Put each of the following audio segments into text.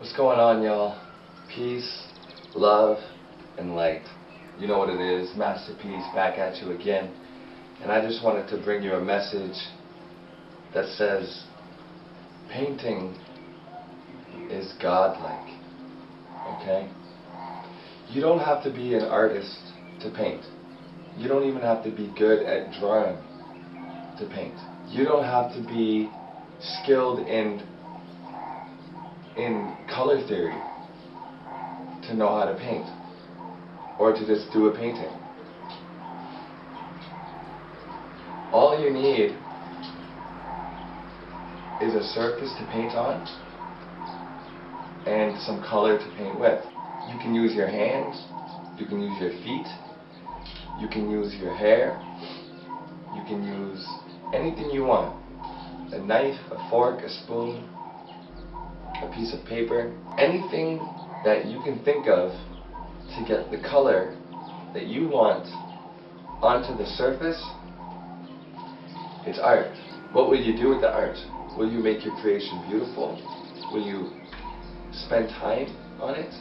What's going on, y'all? Peace, love, and light. You know what it is, Masterpiece back at you again. And I just wanted to bring you a message that says painting is godlike. Okay? You don't have to be an artist to paint. You don't even have to be good at drawing to paint. You don't have to be skilled in color theory to know how to paint or to just do a painting. All you need is a surface to paint on and some color to paint with. You can use your hands, you can use your feet, you can use your hair, you can use anything you want. A knife, a fork, a spoon, a piece of paper, anything that you can think of to get the color that you want onto the surface. It's art. What will you do with the art? Will you make your creation beautiful? Will you spend time on it?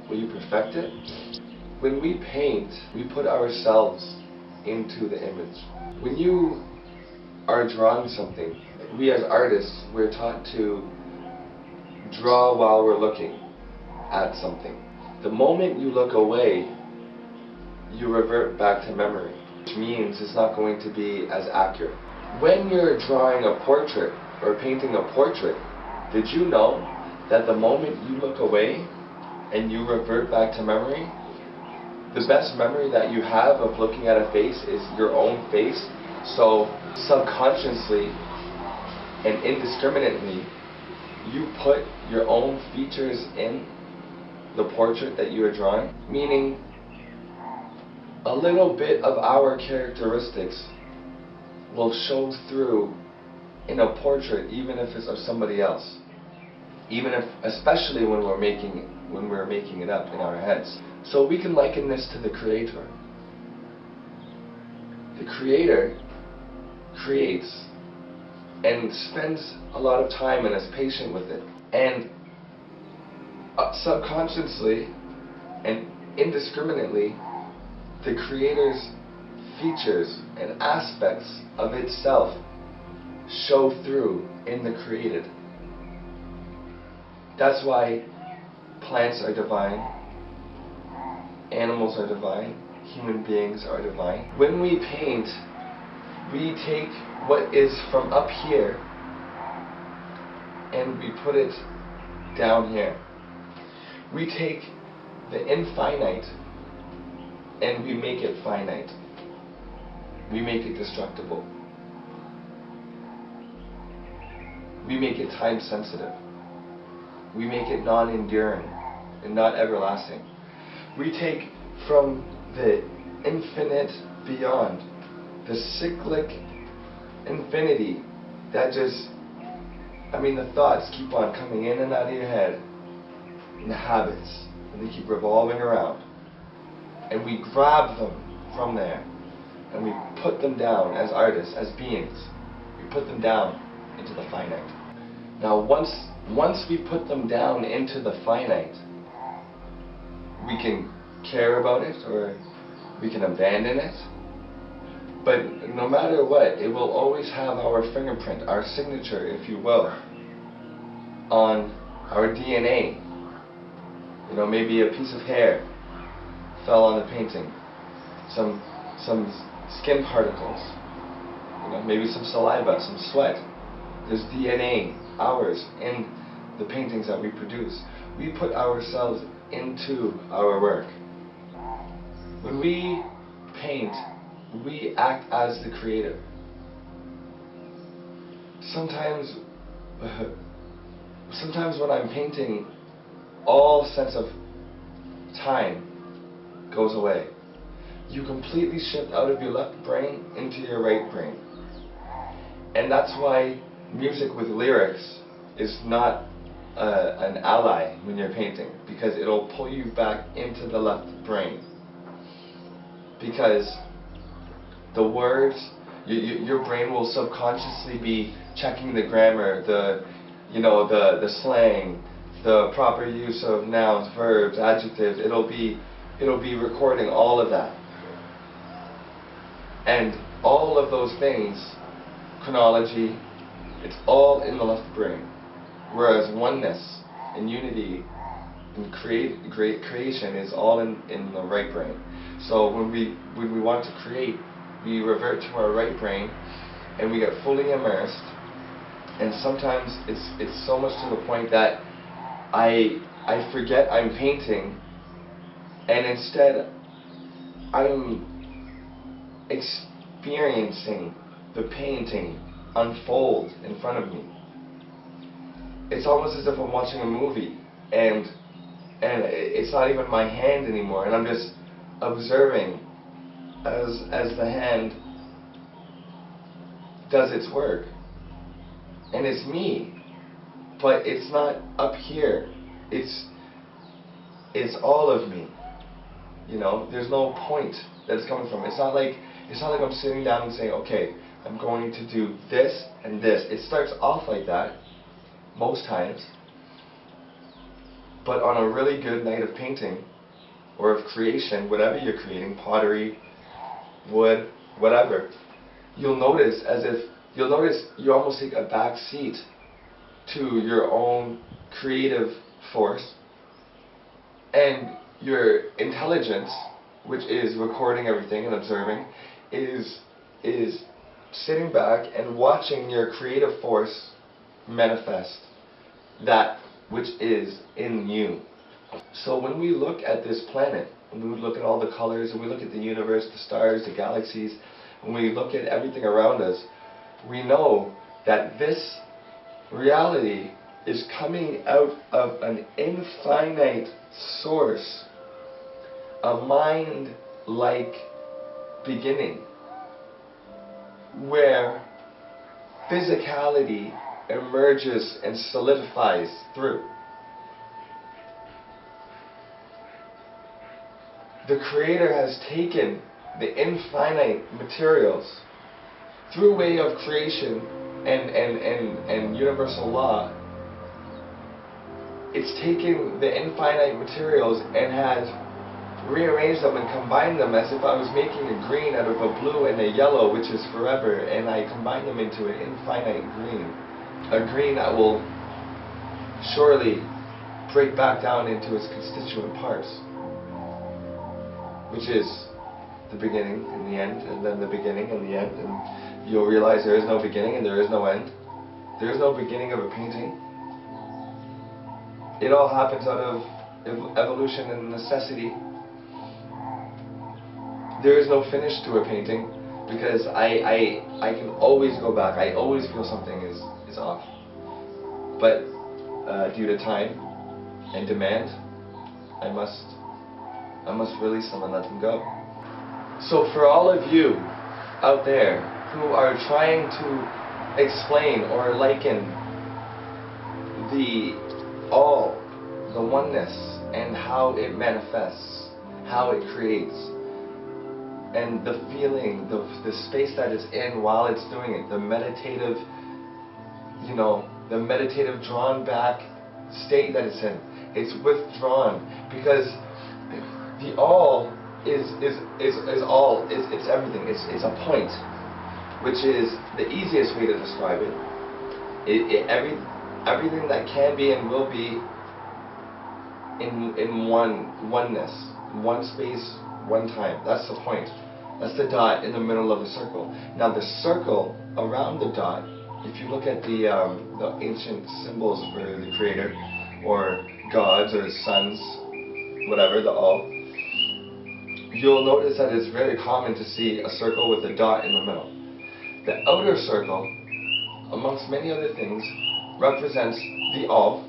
Will you perfect it? When we paint, we put ourselves into the image. When you are drawing something, we as artists, we're taught to draw while we're looking at something. The moment you look away, you revert back to memory, which means it's not going to be as accurate. When you're drawing a portrait or painting a portrait, did you know that the moment you look away and you revert back to memory, the best memory that you have of looking at a face is your own face? So subconsciously and indiscriminately, you put your own features in the portrait that you are drawing, meaning a little bit of our characteristics will show through in a portrait, even if it's of somebody else. Especially when we're making it up in our heads. So we can liken this to the creator. The creator creates and spends a lot of time and is patient with it. And subconsciously and indiscriminately, the creator's features and aspects of itself show through in the created. That's why plants are divine, animals are divine, human beings are divine. When we paint, we take what is from up here and we put it down here. We take the infinite and we make it finite. We make it destructible. We make it time sensitive. We make it non-enduring and not everlasting. We take from the infinite beyond, the cyclic infinity that just, the thoughts keep on coming in and out of your head, and the habits, and they keep revolving around. And we grab them from there, and we put them down as artists, as beings. We put them down into the finite. Now once we put them down into the finite, we can care about it or we can abandon it. But no matter what, it will always have our fingerprint, our signature, if you will, on our DNA. Maybe a piece of hair fell on the painting, some skin particles, maybe some saliva, some sweat. There's DNA, ours, in the paintings that we produce. We put ourselves into our work. When we paint, we act as the creator. Sometimes when I'm painting, all sense of time goes away. You completely shift out of your left brain into your right brain. And that's why music with lyrics is not an ally when you're painting, because it'll pull you back into the left brain. Because the words, your brain will subconsciously be checking the grammar, the slang, the proper use of nouns, verbs, adjectives. It'll be recording all of that. And all of those things, chronology, it's all in the left brain. Whereas oneness and unity and creation is all in the right brain. So when we want to create, we revert to our right brain and we get fully immersed. And sometimes it's so much to the point that I forget I'm painting, and instead I'm experiencing the painting unfold in front of me. It's almost as if I'm watching a movie, and it's not even my hand anymore, and I'm just observing as the hand does its work. And it's me, but it's not up here. It's all of me. You know, there's no point that it's coming from. It's not like I'm sitting down and saying, okay, I'm going to do this and this. It starts off like that most times, but on a really good night of painting or of creation, whatever you're creating, pottery, wood, whatever, you'll notice you almost take a back seat to your own creative force, and your intelligence, which is recording everything and observing, is sitting back and watching your creative force manifest that which is in you. So when we look at this planet, when we look at all the colors, and we look at the universe, the stars, the galaxies, when we look at everything around us, we know that this reality is coming out of an infinite source, a mind-like beginning, where physicality emerges and solidifies through. The Creator has taken the infinite materials through way of creation and universal law. It's taken the infinite materials and has rearranged them and combined them as if I was making a green out of a blue and a yellow, which is forever, and I combine them into an infinite green. A green that will surely break back down into its constituent parts, which is the beginning and the end, and then the beginning and the end, and you'll realize there is no beginning and there is no end. There is no beginning of a painting. It all happens out of evolution and necessity. There is no finish to a painting, because I can always go back. I always feel something is off. But due to time and demand, I must release them and let them go. So for all of you out there who are trying to explain or liken the all, the oneness, and how it manifests, how it creates, and the feeling, the space that it's in while it's doing it, the meditative, the meditative drawn back state that it's in. It's withdrawn, because the all is all. It's everything. It's a point, which is the easiest way to describe it. Everything that can be and will be in oneness, one space, one time. That's the point. That's the dot in the middle of the circle. Now the circle around the dot, if you look at the ancient symbols for the Creator, or gods, or suns, whatever, the all, you'll notice that it's very common to see a circle with a dot in the middle. The outer circle, amongst many other things, represents the all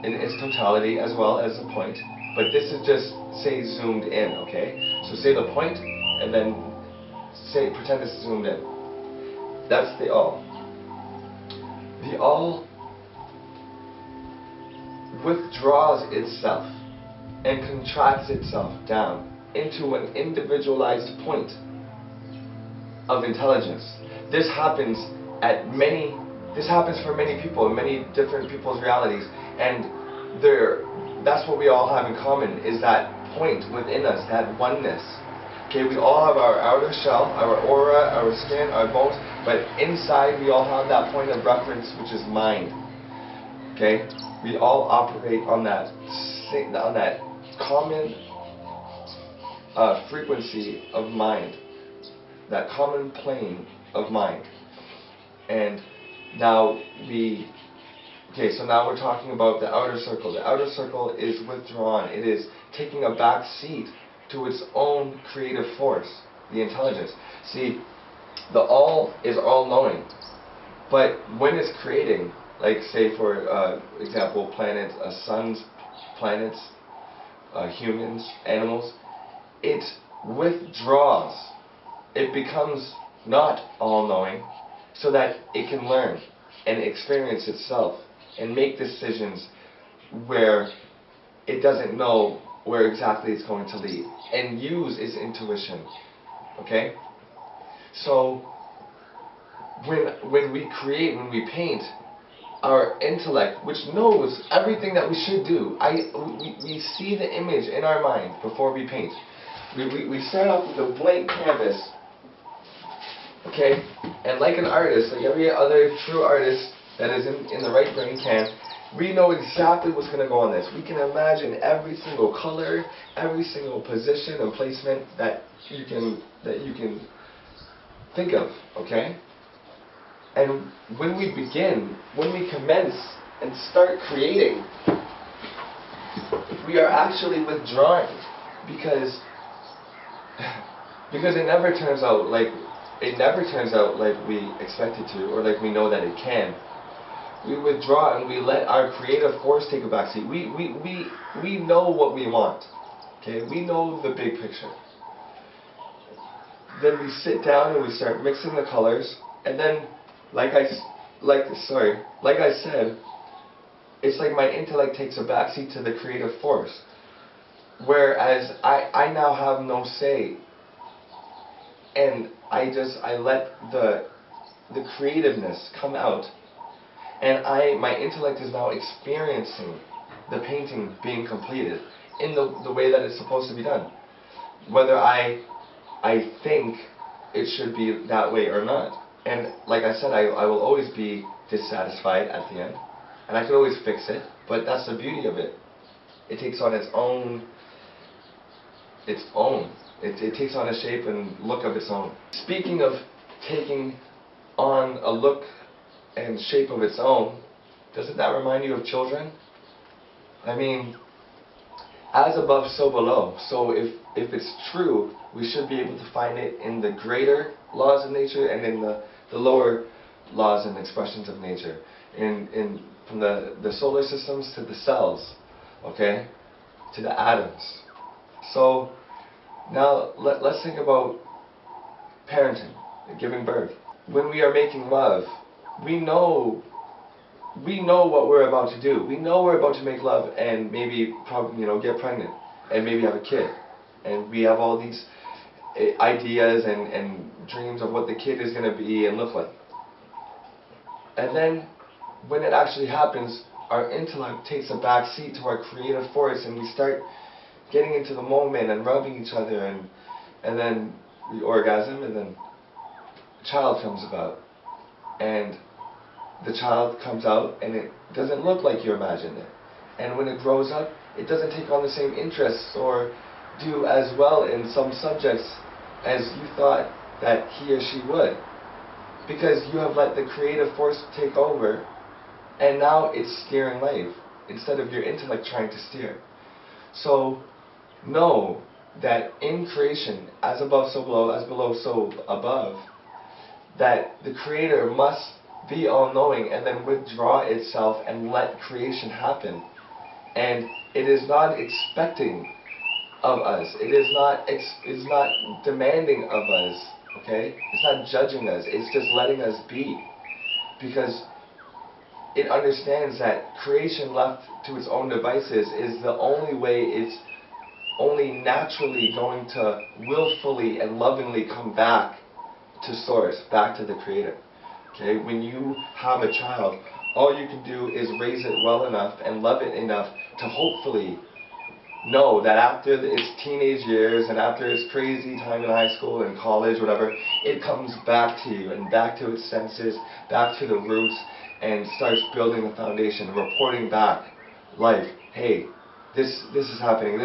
in its totality as well as the point. But this is just, say, zoomed in, okay? So say the point, and then pretend it's zoomed in. That's the all. The all withdraws itself and contracts itself down into an individualized point of intelligence. This happens for many people in many different people's realities, and that's what we all have in common, is that point within us, that oneness. Okay, we all have our outer shell, our aura, our skin, our bones, but inside we all have that point of reference, which is mind. Okay, we all operate on that common frequency of mind, that common plane of mind. And now so now we're talking about the outer circle. The outer circle is withdrawn. It is taking a back seat to its own creative force, the intelligence. See, the all is all-knowing, but when it's creating, like say for example, planets, suns, planets, humans, animals, it withdraws. It becomes not all-knowing, so that it can learn and experience itself and make decisions where it doesn't know where exactly it's going to lead, and use its intuition. Okay? So when we create, when we paint, our intellect, which knows everything that we should do, we see the image in our mind before we paint. We start off with a blank canvas. Okay? And like an artist, like every other true artist that is in the right brain can, we know exactly what's going to go on this. We can imagine every single color, every single position and placement that you can think of, okay? And when we begin, when we commence and start creating, we are actually withdrawing, because it never turns out like we expect it to, or like we know that it can. We withdraw and we let our creative force take a backseat. We know what we want. Okay, we know the big picture. Then we sit down and we start mixing the colors, and then like I said, it's like my intellect takes a backseat to the creative force, whereas I now have no say, and I let the creativeness come out. And my intellect is now experiencing the painting being completed in the way that it's supposed to be done. Whether I think it should be that way or not. And like I said, I will always be dissatisfied at the end. And I could always fix it, but that's the beauty of it. It takes on its own. It takes on a shape and look of its own. Speaking of taking on a look and shape of its own, doesn't that remind you of children? I mean, as above, so below. So if it's true, we should be able to find it in the greater laws of nature and in the lower laws and expressions of nature. From the solar systems to the cells, okay, to the atoms. So now let's think about parenting, giving birth. When we are making love, we know what we're about to do. We know we're about to make love and maybe get pregnant and maybe have a kid. And we have all these ideas and dreams of what the kid is going to be and look like. And then when it actually happens, our intellect takes a back seat to our creative force, and we start getting into the moment and rubbing each other, and then we orgasm, and then a child comes about. And the child comes out and it doesn't look like you imagined it. And when it grows up, it doesn't take on the same interests or do as well in some subjects as you thought that he or she would. Because you have let the creative force take over, and now it's steering life instead of your intellect trying to steer. So know that in creation, as above so below, as below so above, that the Creator must be all-knowing and then withdraw itself and let creation happen. And it is not expecting of us. It is not demanding of us. Okay? It's not judging us. It's just letting us be. Because it understands that creation left to its own devices is the only way it's only naturally going to willfully and lovingly come back to source, back to the Creator. Okay? When you have a child, all you can do is raise it well enough and love it enough to hopefully know that after its teenage years and after its crazy time in high school and college, whatever, it comes back to you and back to its senses, back to the roots, and starts building the foundation, reporting back like, hey, this is happening,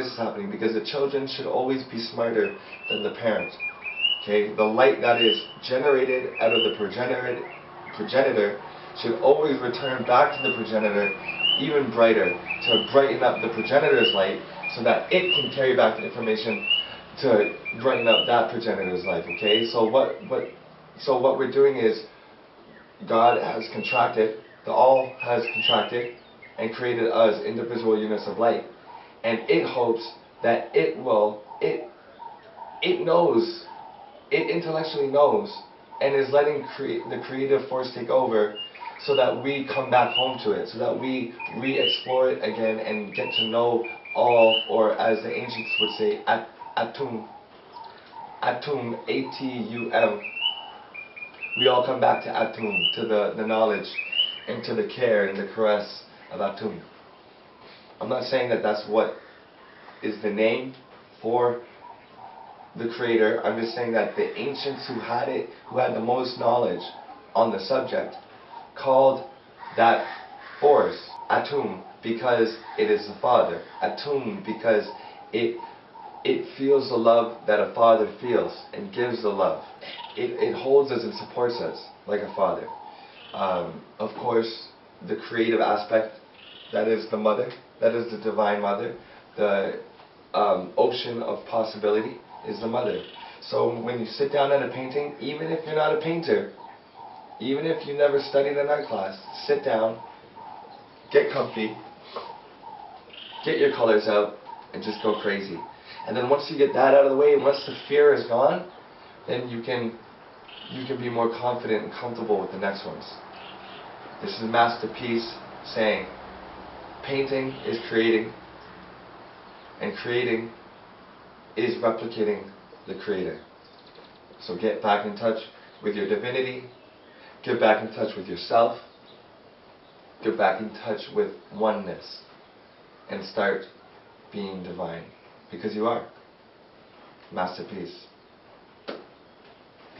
because the children should always be smarter than the parent. Okay, the light that is generated out of the progenitor should always return back to the progenitor even brighter, to brighten up the progenitor's light so that it can carry back the information to brighten up that progenitor's life. Okay, so what we're doing is God has contracted, the all has contracted and created us individual units of light, and it hopes that it knows, it intellectually knows, and is letting the creative force take over, so that we come back home to it, so that we re-explore it again and get to know all, or as the ancients would say, atum, A-T-U-M. We all come back to atum, to the knowledge, and to the care and the caress of atum. I'm not saying that that's what is the name for the Creator. I'm just saying that the ancients who had it, who had the most knowledge on the subject, called that force Atum because it is the Father. Atum because it feels the love that a father feels and gives the love. It holds us and supports us like a father. Of course, the creative aspect, that is the mother, that is the divine mother. The ocean of possibility is the mother. So when you sit down at a painting, even if you're not a painter, even if you never studied in art class, sit down, get comfy, get your colors out, and just go crazy. And then once you get that out of the way, once the fear is gone, then you can be more confident and comfortable with the next ones. This is Masterpiece saying, painting is creating, and creating is replicating the Creator. So get back in touch with your divinity, get back in touch with yourself, get back in touch with oneness, and start being divine, because you are. Masterpiece.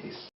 Peace.